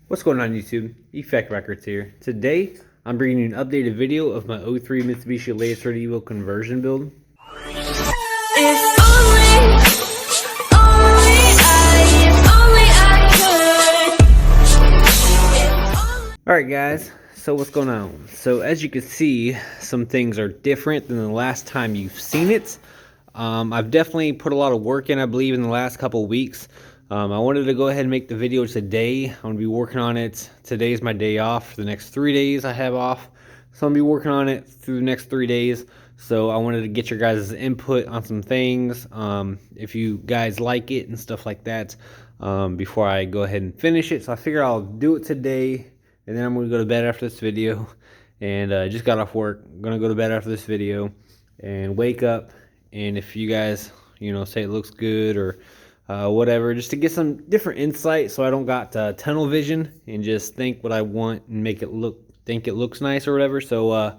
What's going on YouTube? Effect Records here. Today, I'm bringing you an updated video of my '03 Mitsubishi Laser EVO conversion build. Alright guys, so what's going on? So as you can see, some things are different than the last time you've seen it. I've definitely put a lot of work in, I believe, in the last couple of weeks. I wanted to go ahead and make the video today. I'm going to be working on it. Today's my day off. For the next 3 days I have off. So I'm going to be working on it through the next 3 days. So I wanted to get your guys' input on some things. If you guys like it and stuff like that, before I go ahead and finish it. So I figured I'll do it today. And then I'm going to go to bed after this video. And just got off work. I'm going to go to bed after this video. And wake up. And if you guys, say it looks good or whatever, just to get some different insight, so I don't got tunnel vision and just think what I want and think it looks nice or whatever. So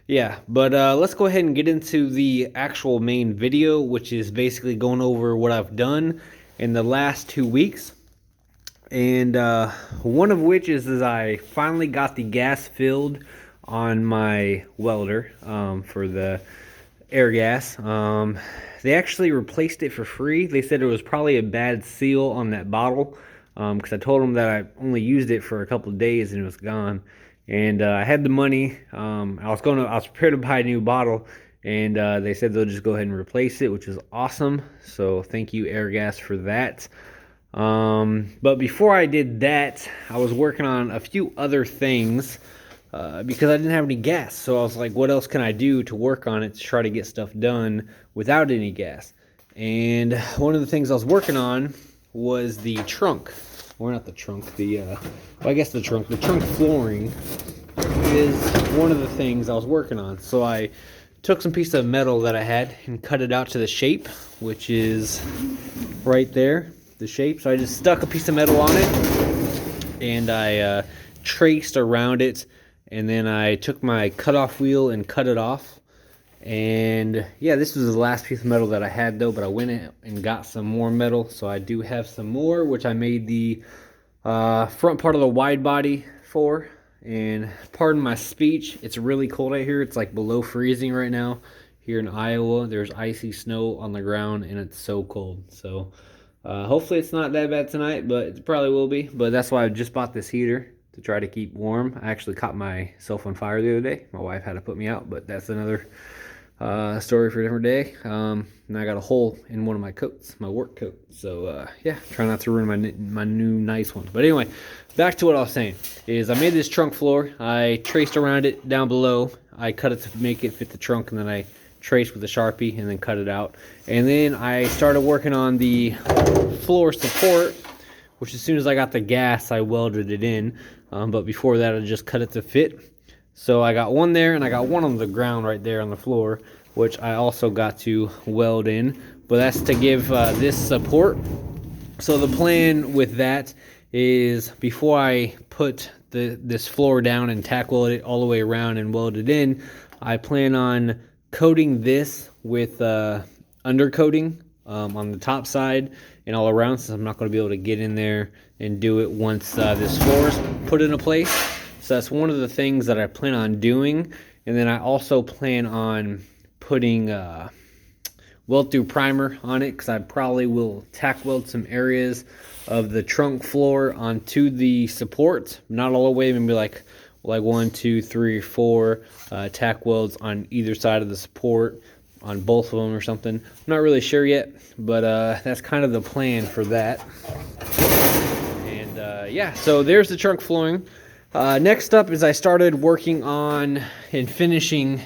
yeah, but let's go ahead and get into the actual main video, which is basically going over what I've done in the last 2 weeks. And one of which is I finally got the gas filled on my welder for the air gas. They actually replaced it for free. They said it was probably a bad seal on that bottle, because I told them that I only used it for a couple of days and it was gone. And I had the money. I was prepared to buy a new bottle, and they said they'll just go ahead and replace it, which is awesome. So thank you, Airgas, for that. But before I did that, I was working on a few other things. Because I didn't have any gas, so I was like, what else can I do to work on it to try to get stuff done without any gas? And one of the things I was working on was the trunk, or not the trunk, I guess the trunk flooring is one of the things I was working on. So I took some piece of metal that I had and cut it out to the shape, which is right there, the shape. So I just stuck a piece of metal on it, and I traced around it. And then I took my cutoff wheel and cut it off. And yeah, this was the last piece of metal that I had though, but I went in and got some more metal. So I do have some more, which I made the front part of the wide body for. And pardon my speech, it's really cold out here. It's like below freezing right now here in Iowa. There's icy snow on the ground and it's so cold. So hopefully it's not that bad tonight, but it probably will be. But that's why I just bought this heater, to try to keep warm. I actually caught myself on fire the other day. My wife had to put me out, but that's another story for a different day. And I got a hole in one of my coats, my work coat. So yeah, try not to ruin my new nice one. But anyway, back to what I was saying, is I made this trunk floor. I traced around it down below. I cut it to make it fit the trunk, and then I traced with a Sharpie and then cut it out. And then I started working on the floor support, which as soon as I got the gas, I welded it in. But before that, I just cut it to fit. So I got one there, and I got one on the ground right there on the floor, which I also got to weld in. But that's to give this support. So the plan with that is, before I put this floor down and tack weld it all the way around and weld it in, I plan on coating this with undercoating on the top side and all around, since I'm not going to be able to get in there and do it once this floor is put into place. So that's one of the things that I plan on doing. And then I also plan on putting weld through primer on it, because I probably will tack weld some areas of the trunk floor onto the support, not all the way, maybe like 1, 2, 3, 4 tack welds on either side of the support, on both of them or something. I'm not really sure yet, but that's kind of the plan for that. And yeah, so there's the trunk flooring. Next up is I started working on and finishing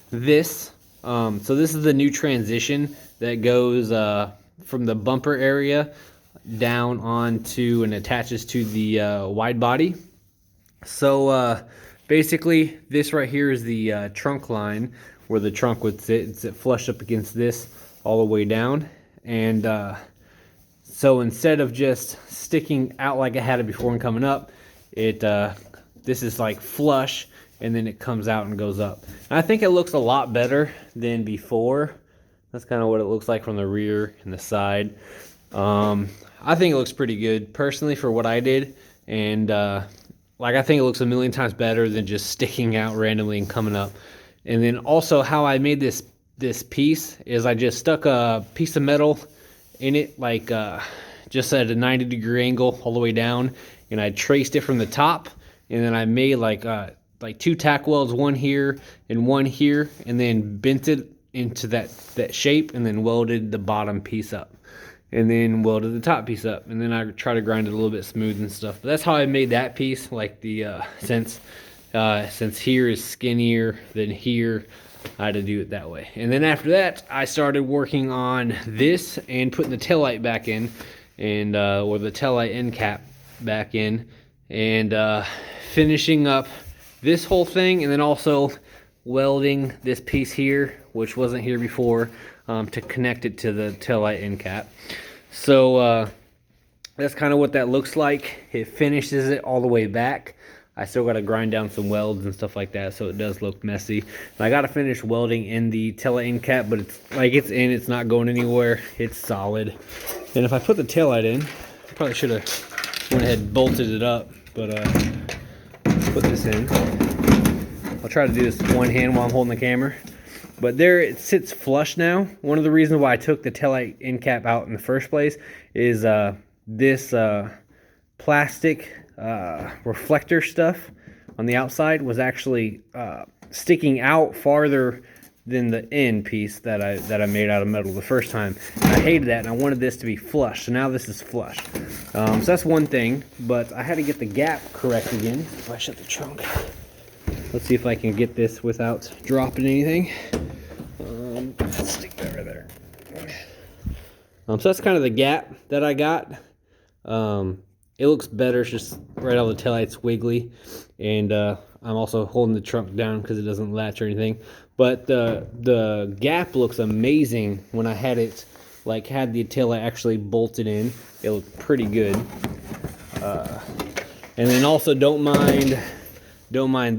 this. So this is the new transition that goes from the bumper area down onto and attaches to the wide body. So basically, this right here is the trunk line, where the trunk would sit. It's flush up against this all the way down. And so instead of just sticking out like I had it before and coming up, this is like flush, and then it comes out and goes up. And I think it looks a lot better than before. That's kind of what it looks like from the rear and the side. I think it looks pretty good personally for what I did. and like I think it looks a million times better than just sticking out randomly and coming up. And then also how I made this piece is I just stuck a piece of metal in it, like just at a 90-degree angle all the way down, and I traced it from the top, and then I made like 2 tack welds, one here and one here, and then bent it into that shape, and then welded the bottom piece up, and then welded the top piece up, and then I try to grind it a little bit smooth and stuff. But that's how I made that piece. Like the since here is skinnier than here, I had to do it that way. And then after that, I started working on this and putting the taillight back in, and or the taillight end cap back in, and finishing up this whole thing, and then also welding this piece here, which wasn't here before, to connect it to the taillight end cap. So that's kind of what that looks like. It finishes it all the way back. I still got to grind down some welds and stuff like that, so it does look messy. And I got to finish welding in the taillight end cap, but it's not going anywhere. It's solid. And if I put the taillight in, I probably should have went ahead and bolted it up, but put this in. I'll try to do this with one hand while I'm holding the camera. But there it sits flush now. One of the reasons why I took the taillight end cap out in the first place is this plastic reflector stuff on the outside was actually sticking out farther than the end piece that I made out of metal the first time. And I hated that, and I wanted this to be flush. So now this is flush. So that's one thing, but I had to get the gap correct again. If I shut the trunk, let's see if I can get this without dropping anything. Let's stick that right there. So that's kind of the gap that I got. It looks better. It's just right out of the taillight's wiggly, and I'm also holding the trunk down because it doesn't latch or anything. But the gap looks amazing when I had it, like had the taillight actually bolted in. It looked pretty good. And then also don't mind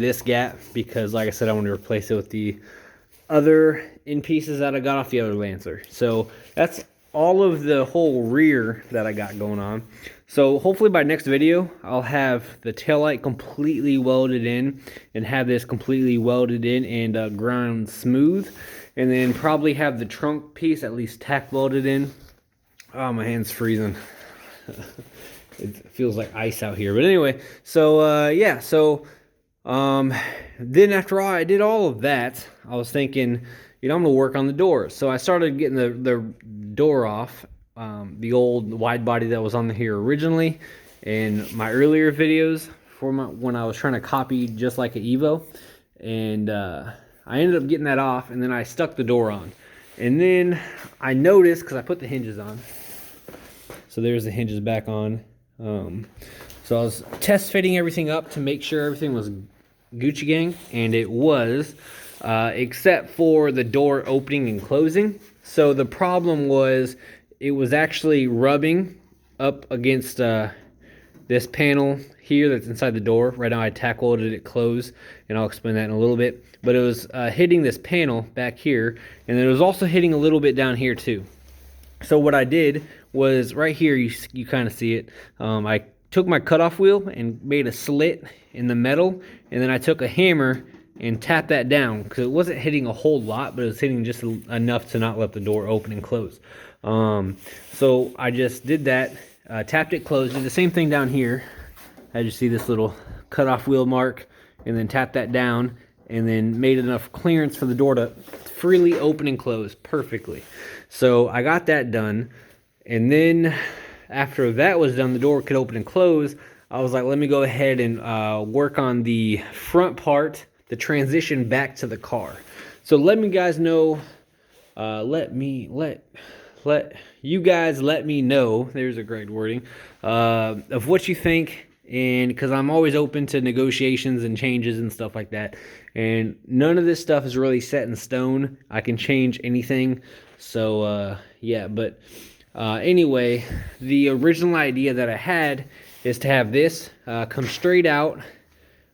this gap, because like I said, I want to replace it with the other end pieces that I got off the other Lancer. So that's all of the whole rear that I got going on. So hopefully by next video, I'll have the taillight completely welded in, and have this completely welded in and ground smooth, and then probably have the trunk piece at least tack welded in. Oh, my hand's freezing. It feels like ice out here. But anyway, so yeah, so then after all I did all of that, I was thinking, you know, I'm gonna work on the door. So I started getting the door off, the old wide body that was on here originally in my earlier videos when I was trying to copy just like an EVO, and I ended up getting that off, and then I stuck the door on, and then I noticed, because I put the hinges on, so there's the hinges back on. So I was test fitting everything up to make sure everything was Gucci gang, and it was, except for the door opening and closing. So the problem was it was actually rubbing up against this panel here that's inside the door. Right now I tack welded it closed, and I'll explain that in a little bit. But it was hitting this panel back here, and it was also hitting a little bit down here too. So what I did was, right here, you kind of see it, I took my cutoff wheel and made a slit in the metal, and then I took a hammer and tapped that down, because it wasn't hitting a whole lot, but it was hitting just enough to not let the door open and close. So I just did that, tapped it closed, did the same thing down here. As you see this little cutoff wheel mark, and then tapped that down, and then made enough clearance for the door to freely open and close perfectly. So I got that done, and then after that was done, the door could open and close. I was like, let me go ahead and work on the front part, the transition back to the car. So let me guys know, let you guys let me know, there's a great wording, of what you think, and because I'm always open to negotiations and changes and stuff like that, and none of this stuff is really set in stone. I can change anything. So yeah, but anyway, the original idea that I had is to have this come straight out.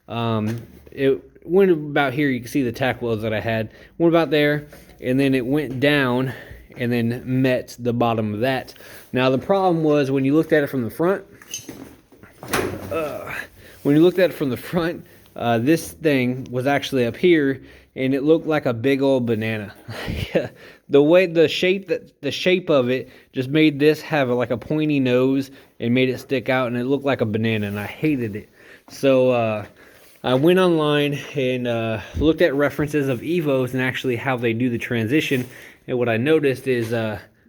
It went about here. You can see the tack welds that I had. Went about there, and then it went down and then met the bottom of that. Now the problem was, when you looked at it from the front, when you looked at it from the front, this thing was actually up here, and it looked like a big old banana. The way the shape of it just made this have like a pointy nose and made it stick out, and it looked like a banana, and I hated it. So I went online and looked at references of EVOs and actually how they do the transition. And what I noticed is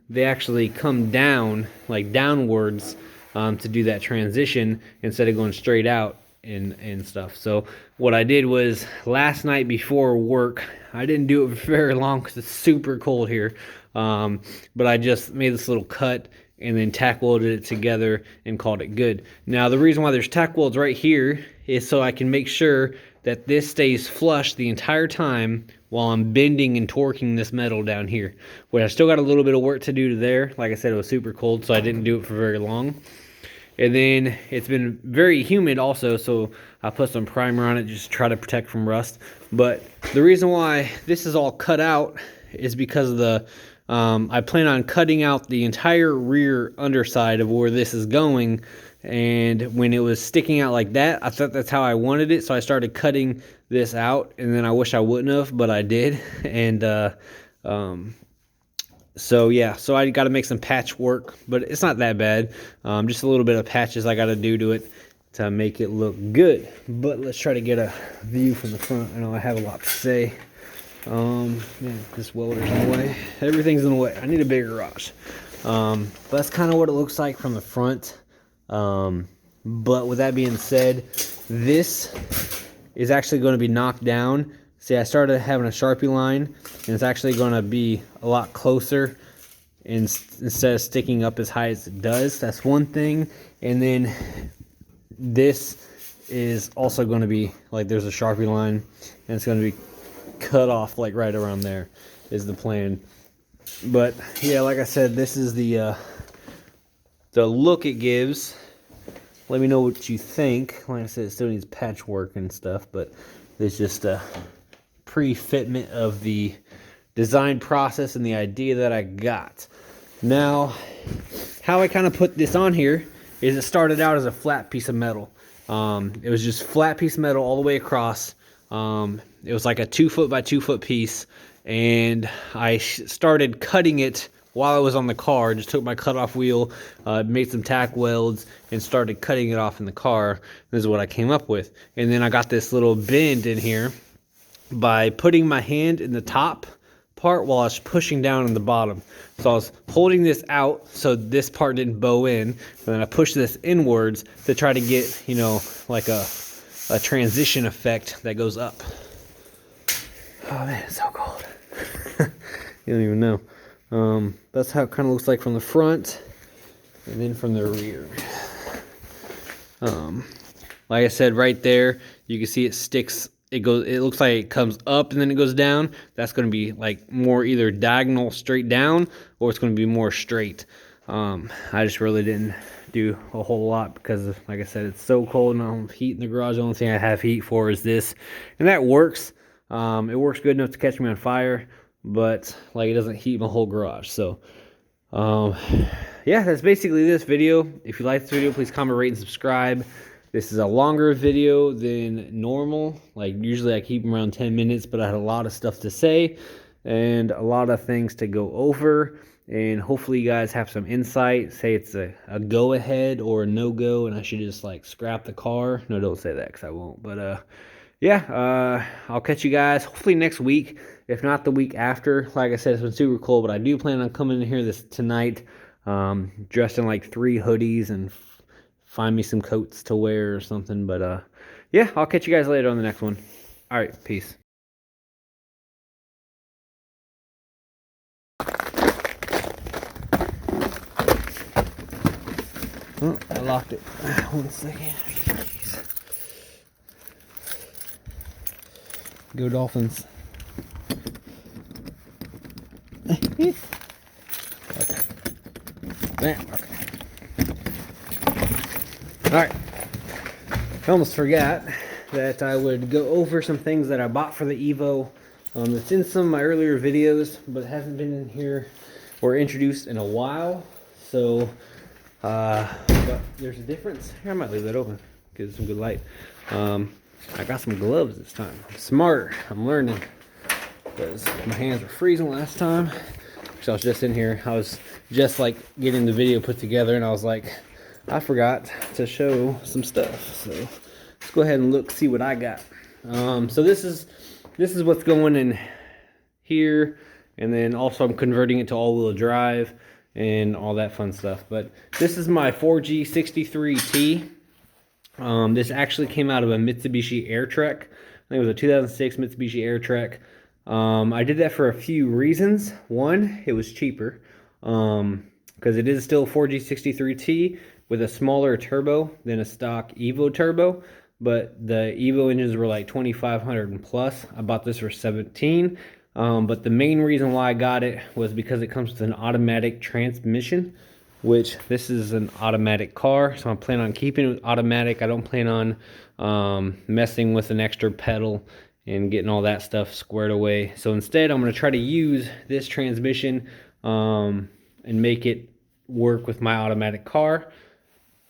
they actually come down, like downwards, to do that transition instead of going straight out and stuff. So what I did was last night before work, I didn't do it for very long because it's super cold here, but I just made this little cut and then tack welded it together and called it good. Now the reason why there's tack welds right here is so I can make sure that this stays flush the entire time while I'm bending and torquing this metal down here. Where I still got a little bit of work to do to there. Like I said, it was super cold, so I didn't do it for very long. And then it's been very humid also, so I put some primer on it just to try to protect from rust. But the reason why this is all cut out is because of the I plan on cutting out the entire rear underside of where this is going, and when it was sticking out like that, I thought that's how I wanted it, so I started cutting this out, and then I wish I wouldn't have, but I did. And so yeah, so I got to make some patchwork, but it's not that bad. Just a little bit of patches I got to do to it to make it look good. But let's try to get a view from the front. I know I have a lot to say. Man, this welder's in the way. Everything's in the way. I need a bigger garage. But that's kind of what it looks like from the front. But with that being said, this is actually going to be knocked down. See, I started having a Sharpie line, and it's actually going to be a lot closer instead of sticking up as high as it does. That's one thing. And then this is also going to be like there's a Sharpie line, and it's going to be cut off like right around there is the plan. But yeah, like I said, this is the look it gives. Let me know what you think. Like I said, it still needs patchwork and stuff, but there's just a pre-fitment of the design process and the idea that I got. Now, how I kind of put this on here is it started out as a flat piece of metal. It was just flat piece of metal all the way across. It was like a 2 foot by 2 foot piece, and I started cutting it while I was on the car. Just took my cutoff wheel, made some tack welds, and started cutting it off in the car. This is what I came up with. And then I got this little bend in here by putting my hand in the top part while I was pushing down in the bottom. So I was holding this out so this part didn't bow in, and then I pushed this inwards to try to get, you know, like a transition effect that goes up. Oh man, it's so cold. You don't even know. That's how it kind of looks like from the front, and then from the rear. Like I said, right there, you can see it sticks. It looks like it comes up and then it goes down. That's going to be like more either diagonal straight down, or it's going to be more straight. I just really didn't do a whole lot because, like I said, it's so cold and I don't have heat in the garage. The only thing I have heat for is this, and that works. It works good enough to catch me on fire, but like it doesn't heat my whole garage. So yeah, that's basically this video. If you like this video, please comment, rate, and subscribe. This is a longer video than normal. Like usually I keep them around 10 minutes, but I had a lot of stuff to say and a lot of things to go over. And hopefully you guys have some insight. Say it's a go ahead or a no go, and I should just like scrap the car. No, don't say that because I won't. But yeah, I'll catch you guys hopefully next week, if not the week after. Like I said, it's been super cold, but I do plan on coming in here tonight, dressed in like 3 hoodies and find me some coats to wear or something. But yeah, I'll catch you guys later on the next one. All right, peace. Oh, I locked it. 1 second. Go Dolphins. Okay. Bam. Okay. Alright. I almost forgot that I would go over some things that I bought for the EVO. It's in some of my earlier videos, but hasn't been in here or introduced in a while. So But there's a difference. Here, I might leave that open, give it some good light. I got some gloves this time. I'm smart. I'm learning, because my hands were freezing last time. So I was just in here. I was just like getting the video put together, and I was like, I forgot to show some stuff. So let's go ahead and look, see what I got. So this is what's going in here, and then also I'm converting it to all-wheel drive and all that fun stuff. But this is my 4G63T. This actually came out of a Mitsubishi Airtrek. I think it was a 2006 Mitsubishi Airtrek. I did that for a few reasons. One, it was cheaper, because it is still 4G63T with a smaller turbo than a stock EVO turbo, but the EVO engines were like 2,500 and plus. I bought this for 17. But the main reason why I got it was because it comes with an automatic transmission, which this is an automatic car, so I'm planning on keeping it automatic. I don't plan on messing with an extra pedal and getting all that stuff squared away. So instead, I'm going to try to use this transmission and make it work with my automatic car.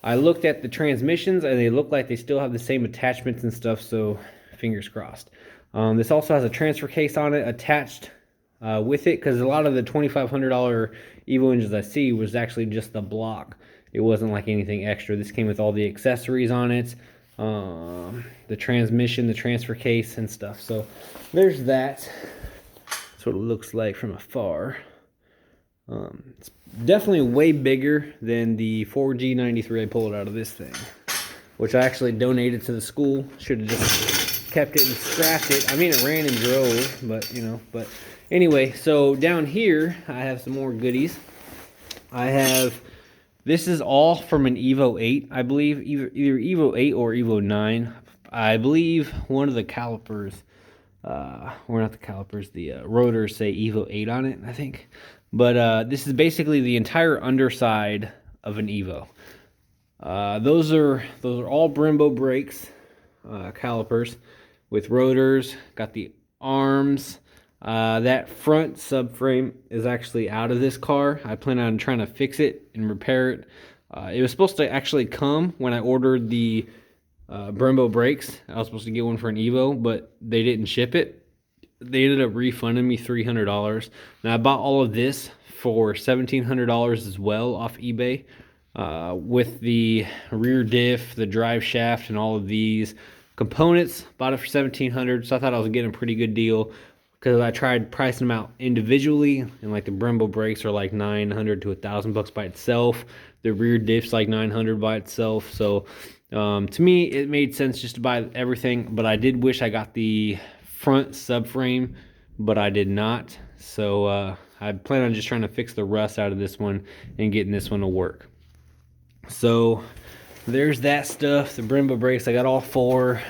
I looked at the transmissions, and they look like they still have the same attachments and stuff, so fingers crossed. This also has a transfer case on it attached with it, because a lot of the $2,500 EVO engines I see was actually just the block. It wasn't like anything extra. This came with all the accessories on it, the transmission, the transfer case, and stuff. So there's that. That's what it looks like from afar. It's definitely way bigger than the 4G93 I pulled out of this thing, which I actually donated to the school. Should have just kept it and scrapped it. I mean, it ran and drove, but you know. But anyway, so down here I have some more goodies. This is all from an EVO 8, I believe, either EVO 8 or EVO 9. I believe one of the calipers, or not the calipers, the rotors say EVO 8 on it, I think. But this is basically the entire underside of an EVO. Those are all Brembo brakes, calipers with rotors. Got the arms. That front subframe is actually out of this car. I plan on trying to fix it and repair it. It was supposed to actually come when I ordered the Brembo brakes. I was supposed to get one for an EVO, but they didn't ship it. They ended up refunding me $300. Now I bought all of this for $1,700 as well off eBay, with the rear diff, the drive shaft, and all of these components. Bought it for $1,700, so I thought I was getting a pretty good deal, because I tried pricing them out individually, and like the Brembo brakes are like $900 to $1,000 by itself. The rear diff's like $900 by itself. So to me, it made sense just to buy everything. But I did wish I got the front subframe, but I did not. So I plan on just trying to fix the rust out of this one and getting this one to work. So there's that stuff. The Brembo brakes, I got all 4.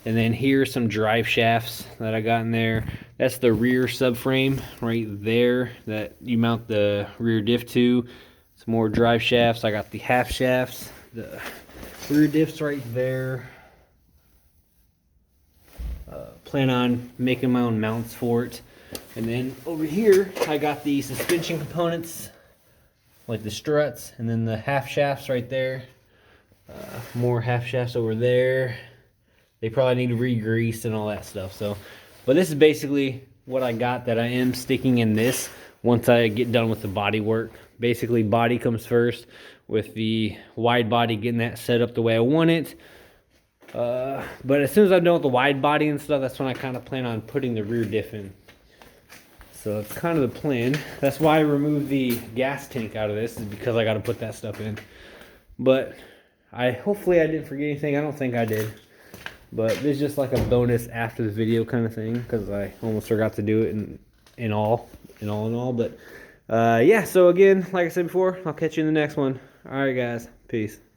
And then here's some drive shafts that I got in there. That's the rear subframe right there that you mount the rear diff to. Some more drive shafts. I got the half shafts. The rear diff's right there. Plan on making my own mounts for it. And then over here, I got the suspension components, like the struts, and then the half shafts right there. More half shafts over there. They probably need re-grease and all that stuff. So, but this is basically what I got that I am sticking in this once I get done with the body work. Basically, body comes first, with the wide body getting that set up the way I want it. But as soon as I'm done with the wide body and stuff, that's when I kind of plan on putting the rear diff in. So it's kind of the plan. That's why I removed the gas tank out of this, is because I got to put that stuff in. But hopefully I didn't forget anything. I don't think I did. But this is just like a bonus after the video kind of thing, because I almost forgot to do it in all. But yeah, so again, like I said before, I'll catch you in the next one. All right, guys. Peace.